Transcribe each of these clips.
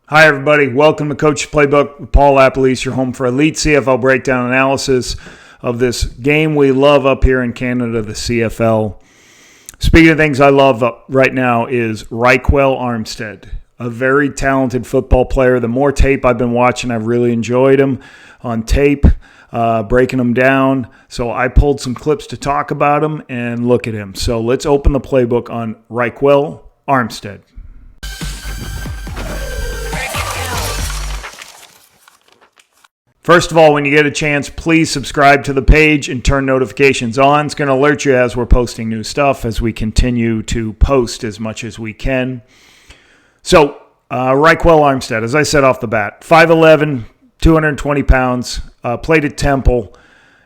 Hi, everybody. Welcome to Coach's Playbook with Paul LaPolice, your home for elite CFL breakdown analysis of this game we love up here in Canada, the CFL. Speaking of things I love right now is Ryquell Armstead, a very talented football player. The more tape I've been watching, I've really enjoyed him on tape, breaking him down. So I pulled some clips to talk about him and look at him. So let's open the playbook on Ryquell Armstead. First of all, when you get a chance, please subscribe to the page and turn notifications on. It's going to alert you as we're posting new stuff as we continue to post as much as we can. So, Ryquell Armstead, as I said off the bat, 5'11", 220 pounds, played at Temple,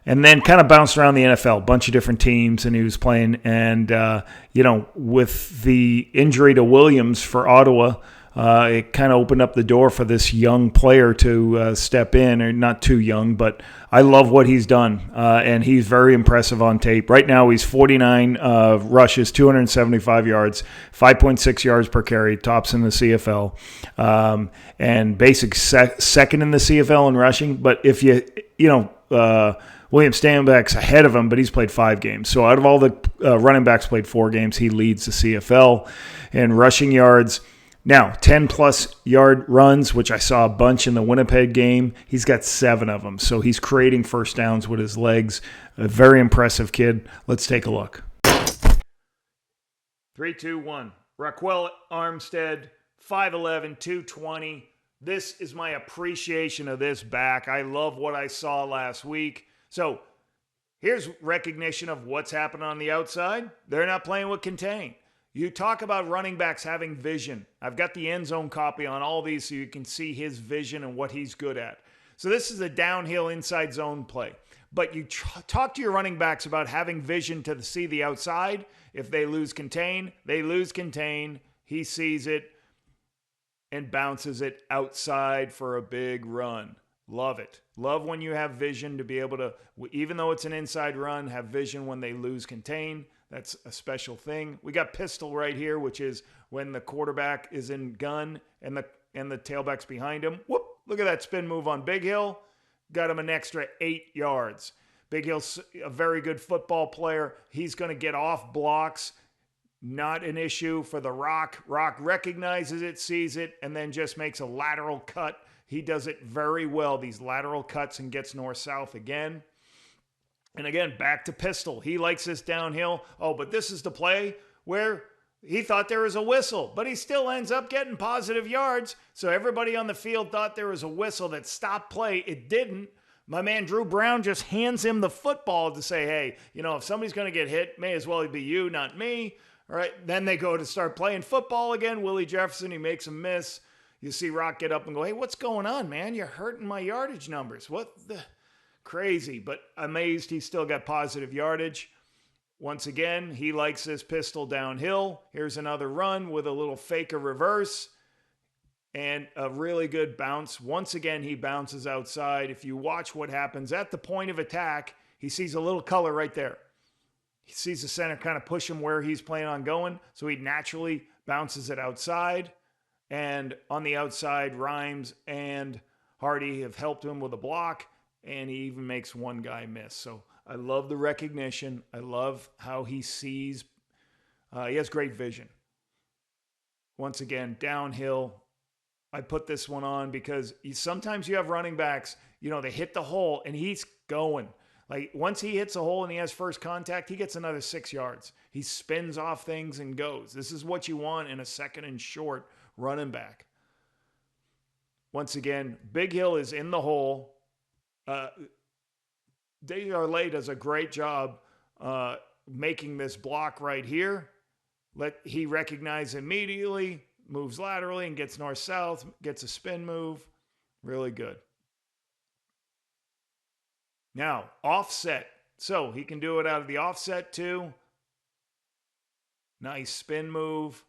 and then kind of bounced around the NFL, a bunch of different teams, and he was playing. And, with the injury to Williams for Ottawa, it kind of opened up the door for this young player to step in, or not too young, but I love what he's done, and he's very impressive on tape. Right now, he's 49 rushes, 275 yards, 5.6 yards per carry, tops in the CFL, and basic second in the CFL in rushing. But if William Stanback's ahead of him, but he's played 5 games. So out of all the running backs played 4 games, he leads the CFL in rushing yards. Now, 10-plus yard runs, which I saw a bunch in the Winnipeg game. He's got 7 of them, so he's creating first downs with his legs. A very impressive kid. Let's take a look. 3, 2, 1. Ryquell Armstead, 5'11", 220. This is my appreciation of this back. I love what I saw last week. So here's recognition of what's happened on the outside. They're not playing with contain. You talk about running backs having vision. I've got the end zone copy on all these so you can see his vision and what he's good at. So this is a downhill inside zone play. But you talk to your running backs about having vision to see the outside. If they lose contain, they lose contain. He sees it and bounces it outside for a big run. Love it. Love when you have vision to be able to, even though it's an inside run, have vision when they lose contain. That's a special thing. We got pistol right here, which is when the quarterback is in gun and the tailback's behind him. Whoop! Look at that spin move on Big Hill. Got him an extra 8 yards. Big Hill's a very good football player. He's going to get off blocks. Not an issue for the Rock. Rock recognizes it, sees it, and then just makes a lateral cut. He does it very well, these lateral cuts, and gets north-south again. And again, back to pistol. He likes this downhill. Oh, but this is the play where he thought there was a whistle, but he still ends up getting positive yards. So everybody on the field thought there was a whistle that stopped play. It didn't. My man Drew Brown just hands him the football to say, hey, if somebody's going to get hit, may as well be you, not me. All right. Then they go to start playing football again. Willie Jefferson, he makes a miss. You see Rock get up and go, hey, what's going on, man? You're hurting my yardage numbers. What the... Crazy, but amazed he still got positive yardage. Once again, he likes this pistol downhill. Here's another run with a little faker reverse and a really good bounce. Once again, he bounces outside. If you watch what happens at the point of attack, he sees a little color right there. He sees the center kind of push him where he's planning on going, so he naturally bounces it outside. And on the outside, Rhymes and Hardy have helped him with a block. And he even makes one guy miss. So I love the recognition. I love how he sees. He has great vision. Once again, downhill. I put this one on because sometimes you have running backs, they hit the hole and he's going. Like once he hits a hole and he has first contact, he gets another 6 yards. He spins off things and goes. This is what you want in a second and short running back. Once again, Big Hill is in the hole. Desjardins does a great job making this block right here. He recognizes immediately, moves laterally and gets north-south, gets a spin move. Really good. Now, offset. So he can do it out of the offset too. Nice spin move.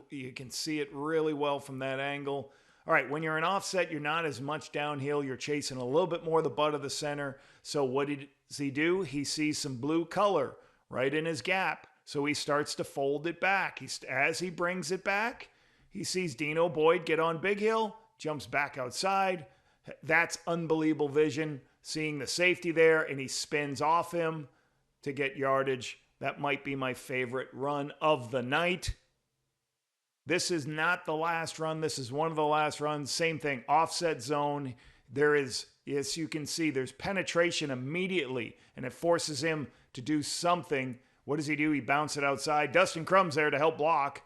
You can see it really well from that angle. All right, when you're in offset, you're not as much downhill. You're chasing a little bit more the butt of the center. So what does he do? He sees some blue color right in his gap. So he starts to fold it back. As he brings it back, he sees Dino Boyd get on Big Hill, jumps back outside. That's unbelievable vision, seeing the safety there, and he spins off him to get yardage. That might be my favorite run of the night. This is not the last run. This is one of the last runs. Same thing, offset zone. There is, as you can see, there's penetration immediately, and it forces him to do something. What does he do? He bounces it outside. Dustin Crum's there to help block.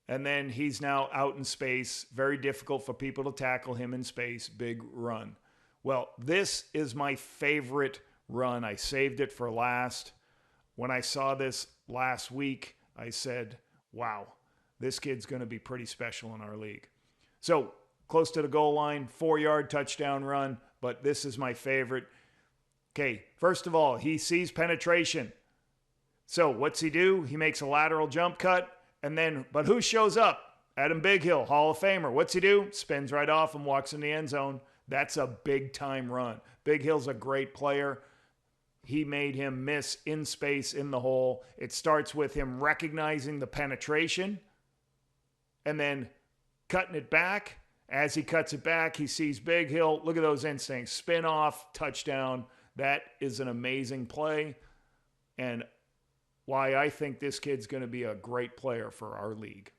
And then he's now out in space. Very difficult for people to tackle him in space. Big run. Well, this is my favorite run. I saved it for last. When I saw this last week, I said, wow, this kid's going to be pretty special in our league. So, close to the goal line, 4-yard touchdown run, but this is my favorite. Okay, first of all, he sees penetration. So, what's he do? He makes a lateral jump cut. And then, but who shows up? Adam Bighill, Hall of Famer. What's he do? Spins right off and walks in the end zone. That's a big-time run. Bighill's a great player. He made him miss in space in the hole. It starts with him recognizing the penetration and then cutting it back. As he cuts it back, he sees Bighill. Look at those instincts. Spin off, touchdown. That is an amazing play. And why I think this kid's going to be a great player for our league.